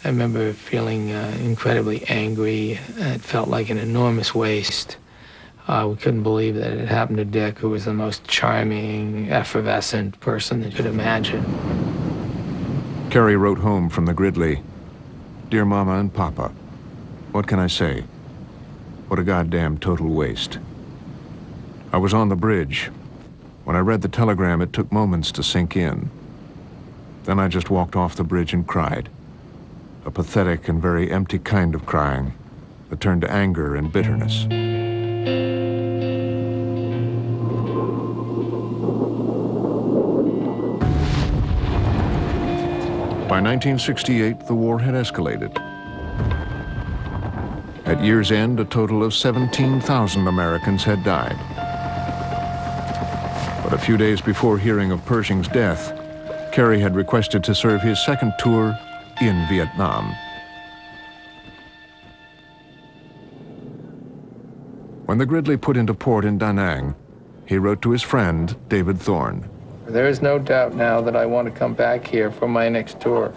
I remember feeling incredibly angry. It felt like an enormous waste. We couldn't believe that it happened to Dick, who was the most charming, effervescent person that you could imagine. Carrie wrote home from the Gridley, "Dear Mama and Papa, what can I say? What a goddamn total waste. I was on the bridge. When I read the telegram, it took moments to sink in. Then I just walked off the bridge and cried. A pathetic and very empty kind of crying that turned to anger and bitterness." By 1968, the war had escalated. At year's end, a total of 17,000 Americans had died. But a few days before hearing of Pershing's death, Carey had requested to serve his second tour in Vietnam. When the Gridley put into port in Da Nang, he wrote to his friend, David Thorne. There is no doubt now that I want to come back here for my next tour.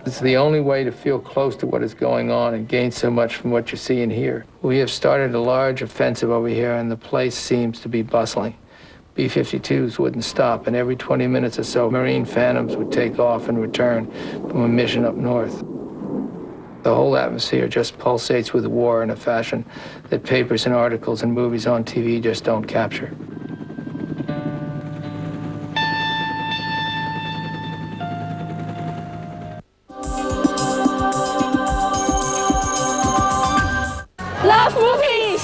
It's the only way to feel close to what is going on and gain so much from what you see and hear. We have started a large offensive over here, and the place seems to be bustling. B-52s wouldn't stop, and every 20 minutes or so, Marine Phantoms would take off and return from a mission up north. The whole atmosphere just pulsates with war in a fashion that papers and articles and movies on TV just don't capture. Love movies!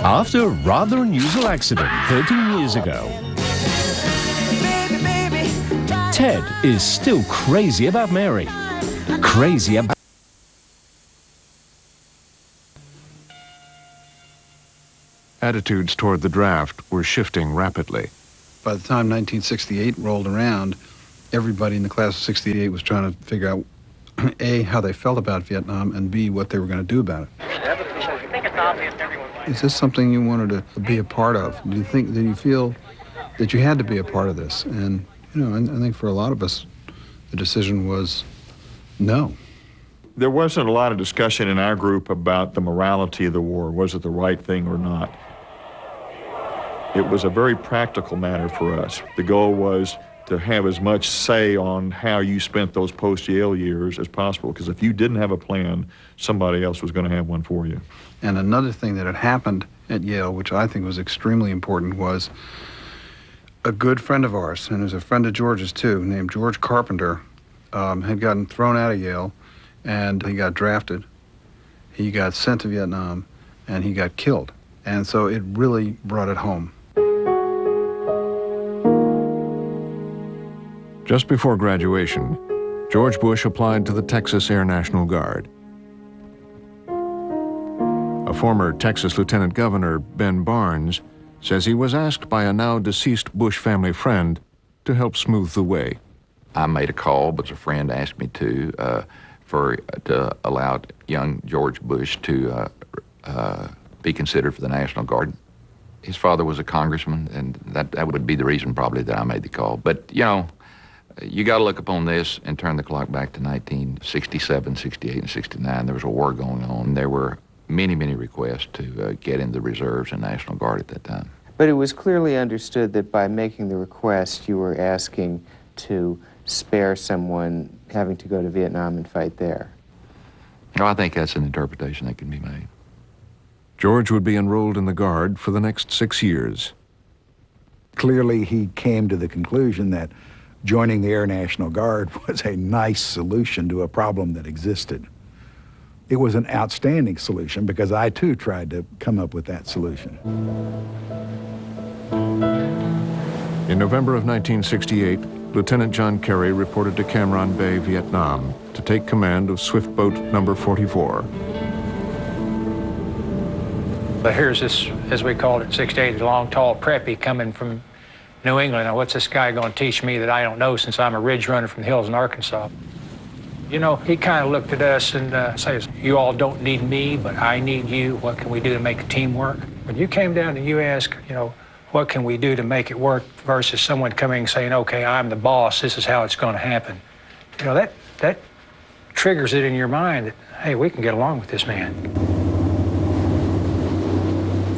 After a rather unusual accident 13 years ago, Ted is still crazy about Mary. Crazy about... Attitudes toward the draft were shifting rapidly. By the time 1968 rolled around, everybody in the class of 68 was trying to figure out, A, how they felt about Vietnam, and B, what they were going to do about it. Is this something you wanted to be a part of? Did you feel that you had to be a part of this? And, you know, I think for a lot of us, the decision was no. There wasn't a lot of discussion in our group about the morality of the war. Was it the right thing or not? It was a very practical matter for us. The goal was to have as much say on how you spent those post-Yale years as possible, because if you didn't have a plan, somebody else was going to have one for you. And another thing that had happened at Yale, which I think was extremely important, was a good friend of ours, and was a friend of George's too, named George Carpenter, had gotten thrown out of Yale, and he got drafted. He got sent to Vietnam, and he got killed. And so it really brought it home. Just before graduation, George Bush applied to the Texas Air National Guard. A former Texas Lieutenant Governor, Ben Barnes, says he was asked by a now deceased Bush family friend to help smooth the way. I made a call because a friend asked me to allow young George Bush to be considered for the National Guard. His father was a congressman, and that would be the reason probably that I made the call. But, you know, you got to look upon this and turn the clock back to 1967, 68, and 69. There was a war going on. There were many, many requests to get in the reserves and National Guard at that time. But it was clearly understood that by making the request, you were asking to spare someone having to go to Vietnam and fight there. No, I think that's an interpretation that can be made. George would be enrolled in the Guard for the next 6 years. Clearly, he came to the conclusion that joining the Air National Guard was a nice solution to a problem that existed. It was an outstanding solution because I, too, tried to come up with that solution. In November of 1968, Lieutenant John Carey reported to Cam Ranh Bay, Vietnam, to take command of Swift Boat Number 44. But here's this, as we called it, 68, long, tall preppy coming from New England. Now, what's this guy going to teach me that I don't know since I'm a ridge runner from the hills in Arkansas? You know, he kind of looked at us and says, you all don't need me, but I need you. What can we do to make a team work? When you came down and you asked, you know, what can we do to make it work versus someone coming and saying, okay, I'm the boss, this is how it's going to happen. You know, that triggers it in your mind that, hey, we can get along with this man.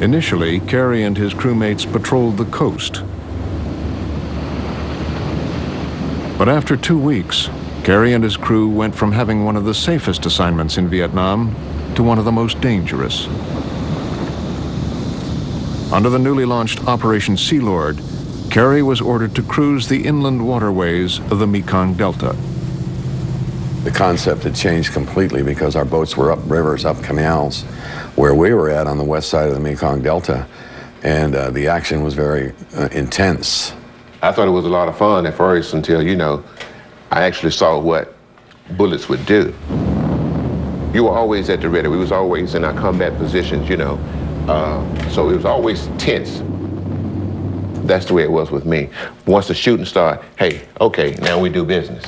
Initially, Carey and his crewmates patrolled the coast. But after 2 weeks, Carey and his crew went from having one of the safest assignments in Vietnam to one of the most dangerous. Under the newly launched Operation Sea Lord, Carey was ordered to cruise the inland waterways of the Mekong Delta. The concept had changed completely because our boats were up rivers, up canals, where we were at on the west side of the Mekong Delta, and the action was very intense. I thought it was a lot of fun at first until, you know, I actually saw what bullets would do. You were always at the ready. We was always in our combat positions, you know, so it was always tense. That's the way it was with me. Once the shooting started, hey, okay, now we do business.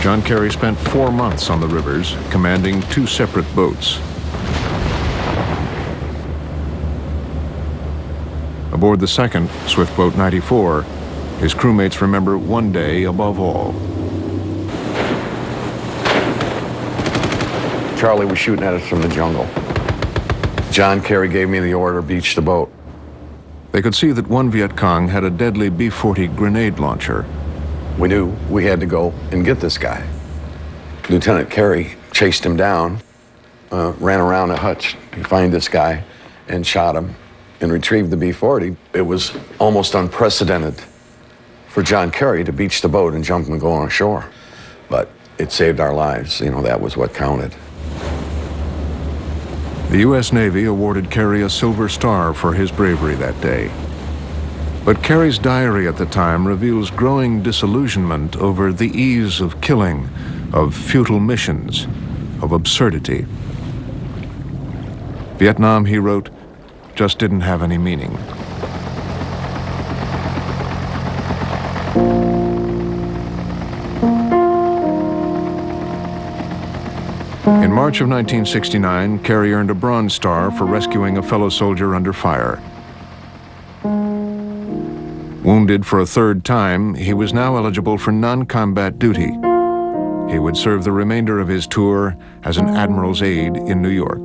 John Carey spent 4 months on the rivers, commanding 2 separate boats. Aboard the second, Swift Boat 94, his crewmates remember one day above all. Charlie was shooting at us from the jungle. John Carey gave me the order, beach the boat. They could see that one Viet Cong had a deadly B-40 grenade launcher. We knew we had to go and get this guy. Lieutenant Carey chased him down, ran around a hutch to find this guy and shot him and retrieved the B-40. It was almost unprecedented for John Carey to beach the boat and jump and go on shore. But it saved our lives. You know, that was what counted. The U.S. Navy awarded Carey a Silver Star for his bravery that day. But Carey's diary at the time reveals growing disillusionment over the ease of killing, of futile missions, of absurdity. Vietnam, he wrote, just didn't have any meaning. In March of 1969, Carey earned a Bronze Star for rescuing a fellow soldier under fire. Wounded for a 3rd time, he was now eligible for non-combat duty. He would serve the remainder of his tour as an admiral's aide in New York.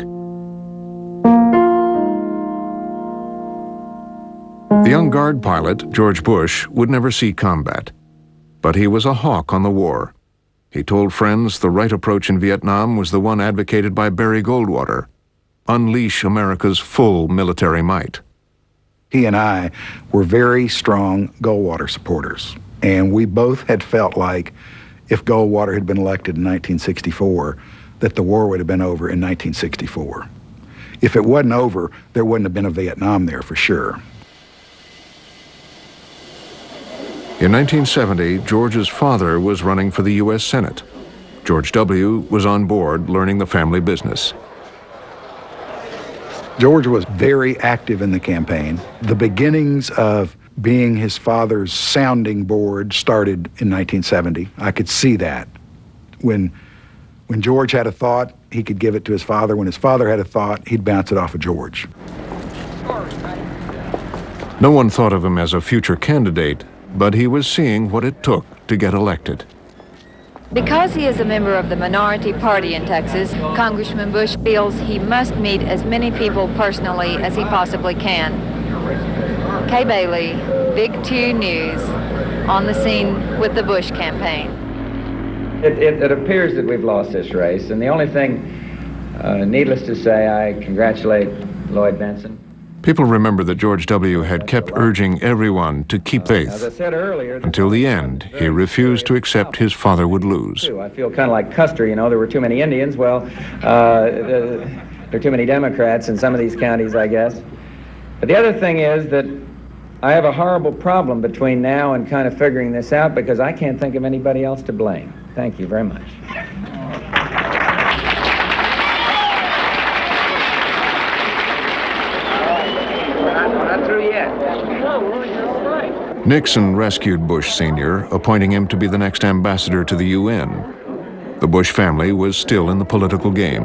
The young guard pilot, George Bush, would never see combat, but he was a hawk on the war. He told friends the right approach in Vietnam was the one advocated by Barry Goldwater: unleash America's full military might. He and I were very strong Goldwater supporters, and we both had felt like if Goldwater had been elected in 1964, that the war would have been over in 1964. If it wasn't over, there wouldn't have been a Vietnam there for sure. In 1970, George's father was running for the U.S. Senate. George W. was on board learning the family business. George was very active in the campaign. The beginnings of being his father's sounding board started in 1970. I could see that. When George had a thought, he could give it to his father. When his father had a thought, he'd bounce it off of George. No one thought of him as a future candidate, but he was seeing what it took to get elected. Because he is a member of the minority party in Texas, Congressman Bush feels he must meet as many people personally as he possibly can. Kay Bailey, Big 2 News, on the scene with the Bush campaign. It appears that we've lost this race, and the only thing, needless to say, I congratulate Lloyd Bentsen. People remember that George W. had kept urging everyone to keep faith. As I said earlier, until the end, he refused to accept his father would lose. I feel kind of like Custer, you know, there were too many Indians. Well, there are too many Democrats in some of these counties, I guess. But the other thing is that I have a horrible problem between now and kind of figuring this out because I can't think of anybody else to blame. Thank you very much. Nixon rescued Bush Sr., appointing him to be the next ambassador to the UN. The Bush family was still in the political game.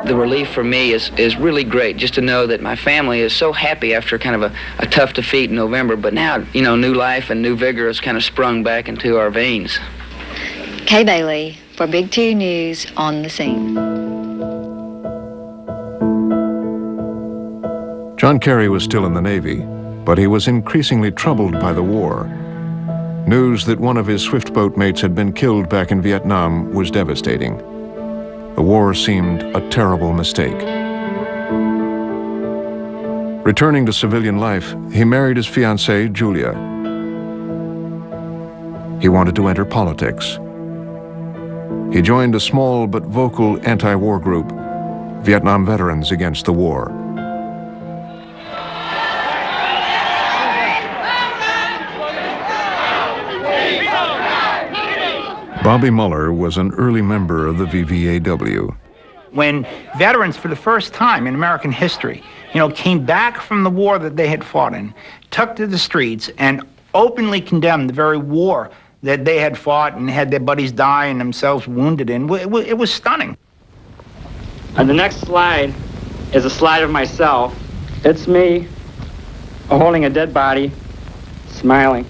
the relief for me is really great, just to know that my family is so happy after kind of a tough defeat in November, but now, you know, new life and new vigor has kind of sprung back into our veins. Kay Bailey for Big 2 News on the Scene. John Kerry was still in the Navy, but he was increasingly troubled by the war. News that one of his swift boat mates had been killed back in Vietnam was devastating. The war seemed a terrible mistake. Returning to civilian life, he married his fiancée, Julia. He wanted to enter politics. He joined a small but vocal anti-war group, Vietnam Veterans Against the War. Bobby Muller was an early member of the VVAW. When veterans, for the first time in American history, came back from the war that they had fought in, took to the streets and openly condemned the very war that they had fought and had their buddies die and themselves wounded in, it was stunning. And the next slide is a slide of myself. It's me holding a dead body, smiling.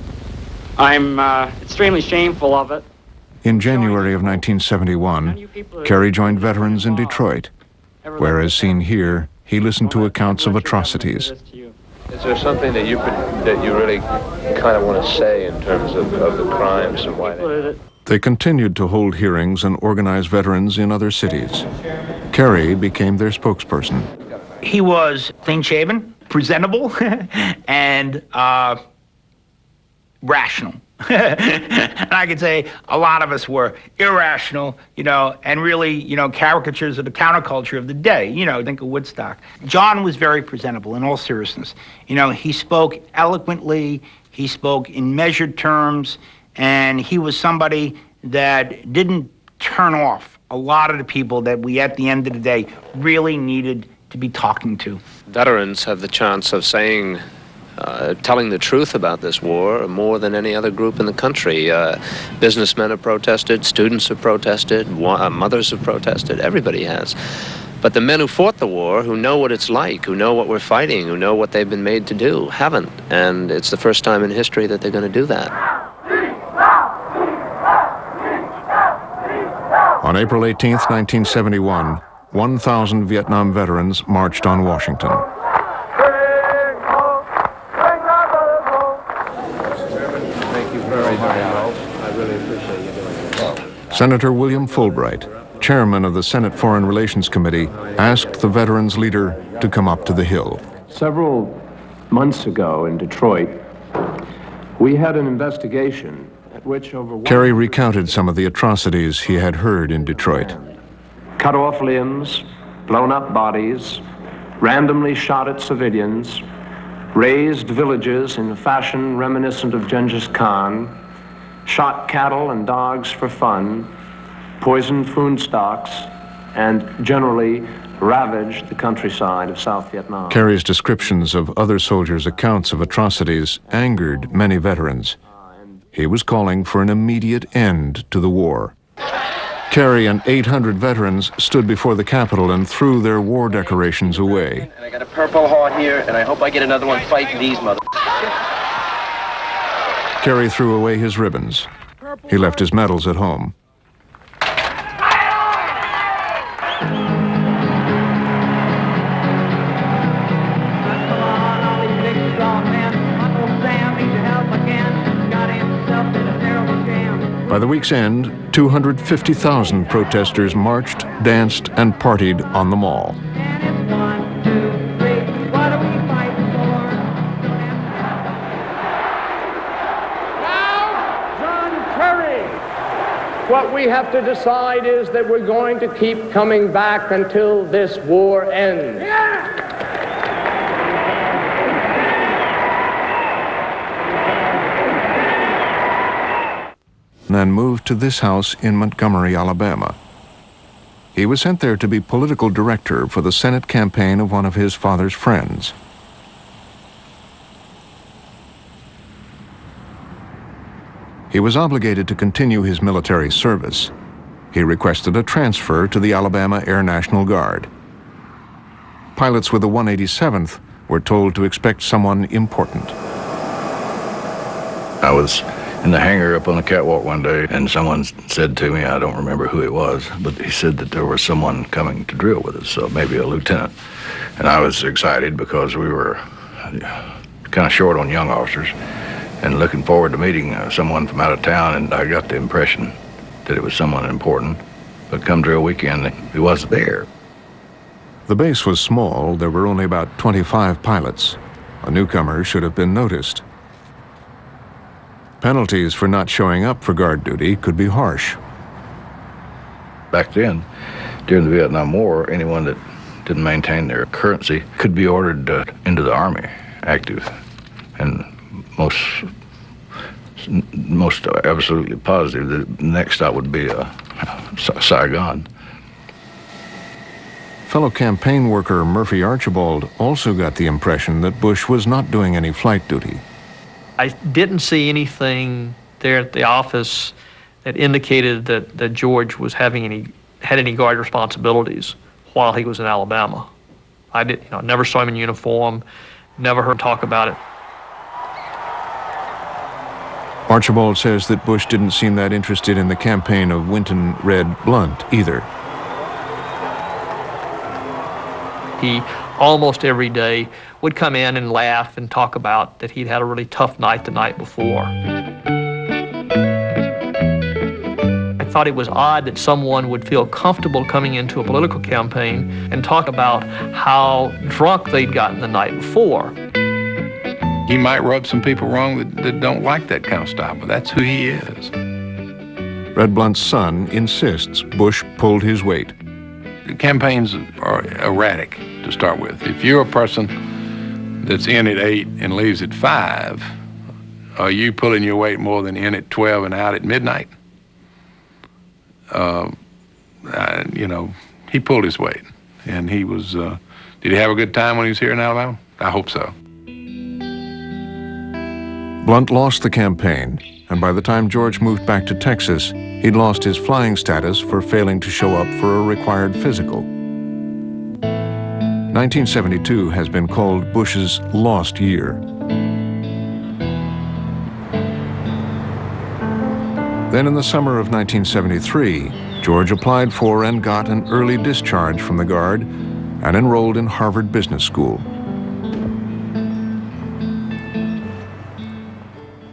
I'm extremely shameful of it. In January of 1971, Kerry joined veterans in Detroit, where, as seen here, he listened to accounts of atrocities. Is there something that you really kind of want to say in terms of the crimes and why They continued to hold hearings and organize veterans in other cities. Kerry became their spokesperson. He was clean-shaven, presentable, and rational. And I could say a lot of us were irrational, and really, caricatures of the counterculture of the day. Think of Woodstock. John was very presentable in all seriousness. He spoke eloquently, he spoke in measured terms, and he was somebody that didn't turn off a lot of the people that we, at the end of the day, really needed to be talking to. Veterans have the chance of saying, telling the truth about this war more than any other group in the country. Businessmen have protested, students have protested, mothers have protested, everybody has. But the men who fought the war, who know what it's like, who know what we're fighting, who know what they've been made to do, haven't. And it's the first time in history that they're going to do that. On April 18th, 1971, 1,000 Vietnam veterans marched on Washington. Senator William Fulbright, chairman of the Senate Foreign Relations Committee, asked the veterans leader to come up to the Hill. Several months ago in Detroit, we had an investigation at which over... Kerry recounted some of the atrocities he had heard in Detroit. Cut off limbs, blown up bodies, randomly shot at civilians, razed villages in a fashion reminiscent of Genghis Khan, shot cattle and dogs for fun, poisoned food stocks, and generally ravaged the countryside of South Vietnam. Kerry's descriptions of other soldiers' accounts of atrocities angered many veterans. He was calling for an immediate end to the war. Kerry and 800 veterans stood before the Capitol and threw their war decorations away. And I got a Purple Heart here, and I hope I get another one fighting these mother... Kerry threw away his ribbons. He left his medals at home. By the week's end, 250,000 protesters marched, danced, and partied on the Mall. What we have to decide is that we're going to keep coming back until this war ends. Then moved to this house in Montgomery, Alabama. He was sent there to be political director for the Senate campaign of one of his father's friends. He was obligated to continue his military service. He requested a transfer to the Alabama Air National Guard. pilots with the 187th were told to expect someone important. I was in the hangar up on the catwalk one day, and someone said to me, I don't remember who it was, but he said that there was someone coming to drill with us, so maybe a lieutenant. And I was excited because we were kind of short on young officers and looking forward to meeting someone from out of town, and I got the impression that it was someone important. But come drill weekend, he wasn't there. The base was small. There were only about 25 pilots. A newcomer should have been noticed. Penalties for not showing up for guard duty could be harsh. Back then, during the Vietnam War, anyone that didn't maintain their currency could be ordered into the Army, active. And most absolutely positive, the next stop would be Saigon. Fellow campaign worker Murphy Archibald also got the impression that Bush was not doing any flight duty. I didn't see anything there at the office that indicated that George was had any guard responsibilities while he was in Alabama. I never saw him in uniform, never heard him talk about it. Archibald says that Bush didn't seem that interested in the campaign of Winton Red Blunt either. He almost every day would come in and laugh and talk about that he'd had a really tough night the night before. I thought it was odd that someone would feel comfortable coming into a political campaign and talk about how drunk they'd gotten the night before. He might rub some people wrong that don't like that kind of style, but that's who he is. Red Blunt's son insists Bush pulled his weight. Campaigns are erratic to start with. If you're a person that's in at 8 and leaves at 5, are you pulling your weight more than in at 12 and out at midnight? He pulled his weight, and he was, did he have a good time when he was here in Alabama? I hope so. Blunt lost the campaign, and by the time George moved back to Texas, he'd lost his flying status for failing to show up for a required physical. 1972 has been called Bush's lost year. Then in the summer of 1973, George applied for and got an early discharge from the Guard and enrolled in Harvard Business School.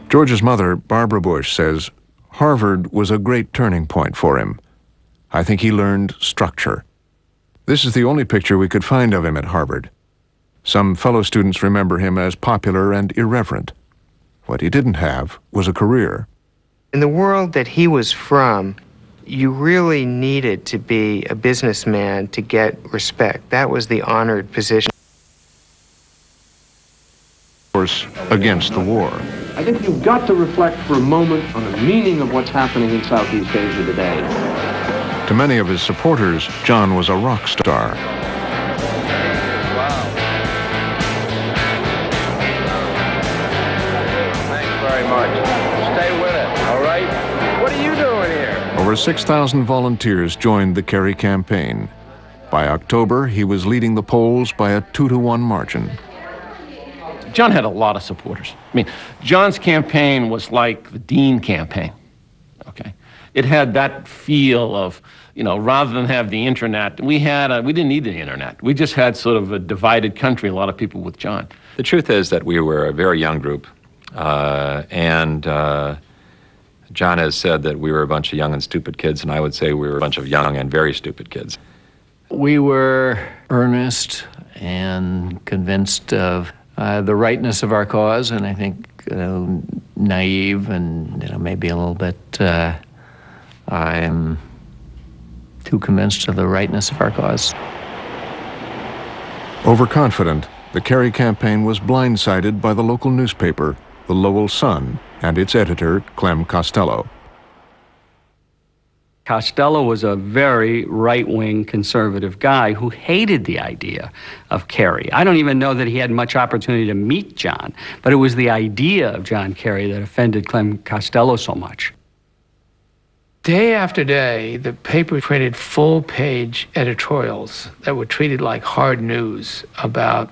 George's mother, Barbara Bush, says Harvard was a great turning point for him. I think he learned structure. This is the only picture we could find of him at Harvard. Some fellow students remember him as popular and irreverent. What he didn't have was a career. In the world that he was from, you really needed to be a businessman to get respect. That was the honored position. Against the war. I think you've got to reflect for a moment on the meaning of what's happening in Southeast Asia today. To many of his supporters, John was a rock star. Thanks very much. Stay with it, all right? What are you doing here? Over 6,000 volunteers joined the Kerry campaign. By October, he was leading the polls by a 2-to-1 margin. John had a lot of supporters. I mean, John's campaign was like the Dean campaign, okay? It had that feel of, rather than have the internet, we didn't need the internet. We just had sort of a divided country, a lot of people with John. The truth is that we were a very young group, and John has said that we were a bunch of young and stupid kids, and I would say we were a bunch of young and very stupid kids. We were earnest and convinced of the rightness of our cause, and I think naive and maybe a little bit I'm too convinced of the rightness of our cause. Overconfident, the Kerry campaign was blindsided by the local newspaper, the Lowell Sun, and its editor, Clem Costello. Costello was a very right-wing conservative guy who hated the idea of Kerry. I don't even know that he had much opportunity to meet John, but it was the idea of John Kerry that offended Clem Costello so much. Day after day, the paper printed full-page editorials that were treated like hard news about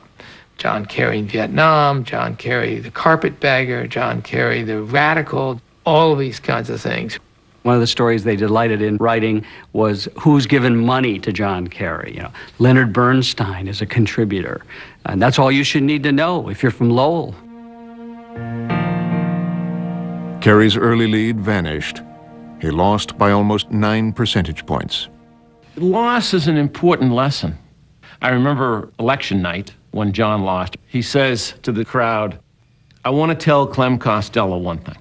John Kerry in Vietnam, John Kerry the carpetbagger, John Kerry the radical, all of these kinds of things. One of the stories they delighted in writing was who's given money to John Kerry. You know, Leonard Bernstein is a contributor, and that's all you should need to know if you're from Lowell. Kerry's early lead vanished. He lost by almost 9 percentage points. Loss is an important lesson. I remember election night when John lost. He says to the crowd, I want to tell Clem Costello one thing.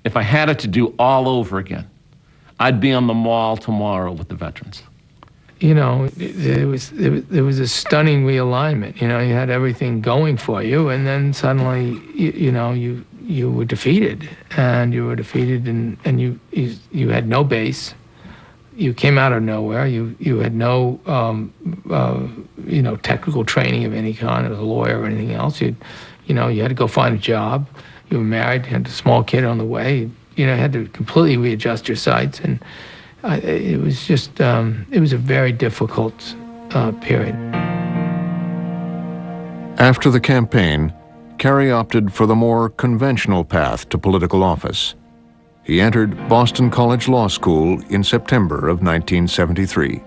If I had it to do all over again, I'd be on the mall tomorrow with the veterans. You know, there was a stunning realignment. You know, you had everything going for you, and then suddenly, you were defeated, and you had no base. You came out of nowhere. You had no technical training of any kind as a lawyer or anything else. You had to go find a job. You were married, had a small kid on the way. You had to completely readjust your sights, and it was just it was a very difficult period. After the campaign, Kerry opted for the more conventional path to political office. He entered Boston College Law School in September of 1973.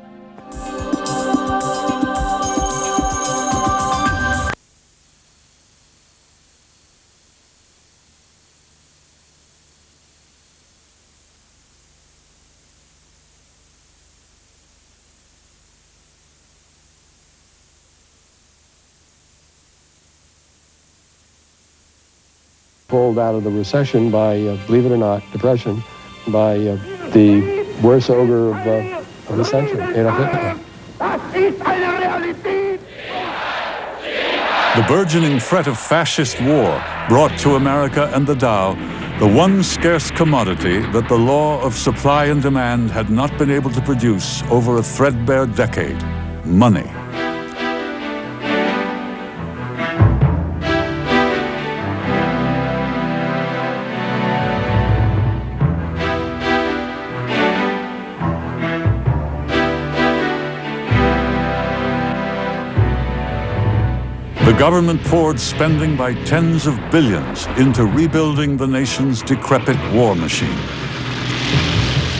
Pulled out of the recession by, believe it or not, depression, by the worst ogre of the century, Adolf Hitler. The burgeoning threat of fascist war brought to America and the Dow the one scarce commodity that the law of supply and demand had not been able to produce over a threadbare decade: money. The government poured spending by tens of billions into rebuilding the nation's decrepit war machine.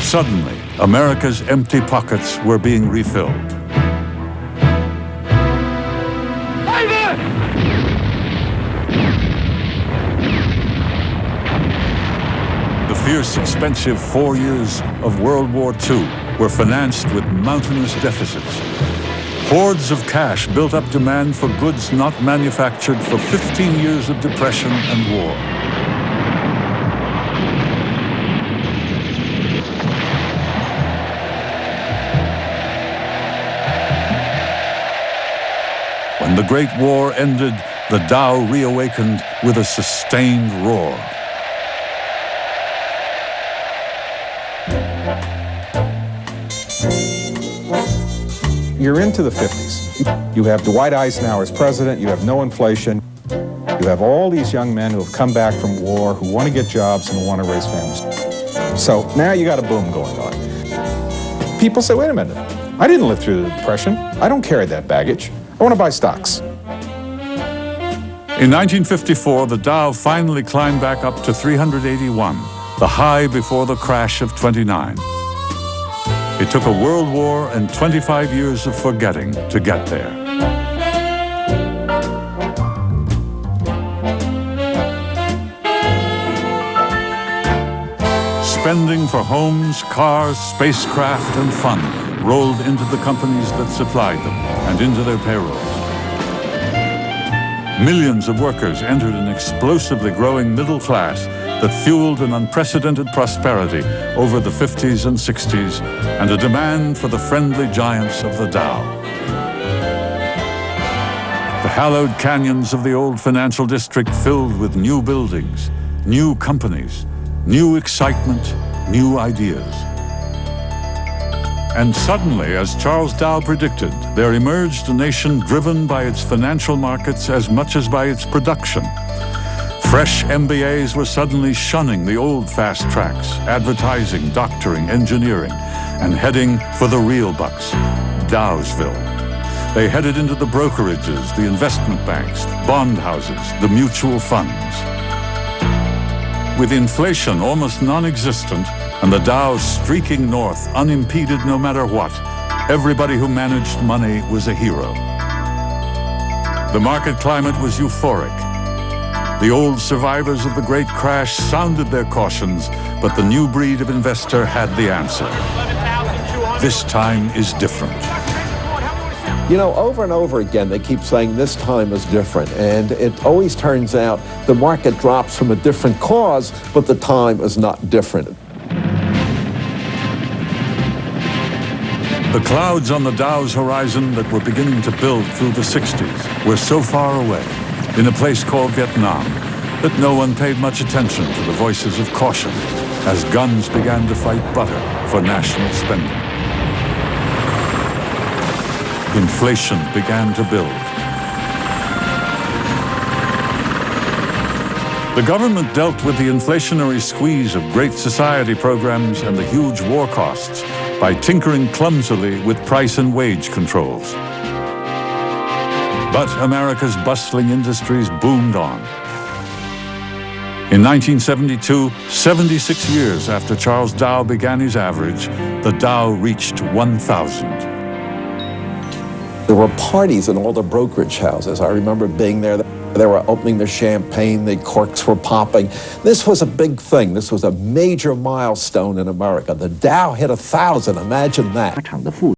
Suddenly, America's empty pockets were being refilled. The fierce, expensive 4 years of World War II were financed with mountainous deficits. Hordes of cash built up demand for goods not manufactured for 15 years of depression and war. When the Great War ended, the Dow reawakened with a sustained roar. You're into the 50s. You have Dwight Eisenhower as president, you have no inflation, you have all these young men who have come back from war, who want to get jobs and who want to raise families. So now you got a boom going on. People say, wait a minute, I didn't live through the Depression. I don't carry that baggage. I want to buy stocks. In 1954, the Dow finally climbed back up to 381, the high before the crash of '29. It took a world war and 25 years of forgetting to get there. Spending for homes, cars, spacecraft, and fun rolled into the companies that supplied them and into their payrolls. Millions of workers entered an explosively growing middle class that fueled an unprecedented prosperity over the 50s and 60s and a demand for the friendly giants of the Dow. The hallowed canyons of the old financial district filled with new buildings, new companies, new excitement, new ideas. And suddenly, as Charles Dow predicted, there emerged a nation driven by its financial markets as much as by its production. Fresh MBAs were suddenly shunning the old fast tracks, advertising, doctoring, engineering, and heading for the real bucks, Dowsville. They headed into the brokerages, the investment banks, bond houses, the mutual funds. With inflation almost non-existent and the Dow streaking north unimpeded no matter what, everybody who managed money was a hero. The market climate was euphoric. The old survivors of the great crash sounded their cautions, but the new breed of investor had the answer. This time is different. You know, over and over again, they keep saying this time is different, and it always turns out the market drops from a different cause, but the time is not different. The clouds on the Dow's horizon that were beginning to build through the 60s were so far away, in a place called Vietnam, that no one paid much attention to the voices of caution as guns began to fight butter for national spending. Inflation began to build. The government dealt with the inflationary squeeze of Great Society programs and the huge war costs by tinkering clumsily with price and wage controls. But America's bustling industries boomed on. In 1972, 76 years after Charles Dow began his average, the Dow reached 1,000. There were parties in all the brokerage houses. I remember being there. They were opening their champagne, the corks were popping. This was a big thing. This was a major milestone in America. The Dow hit 1,000, imagine that.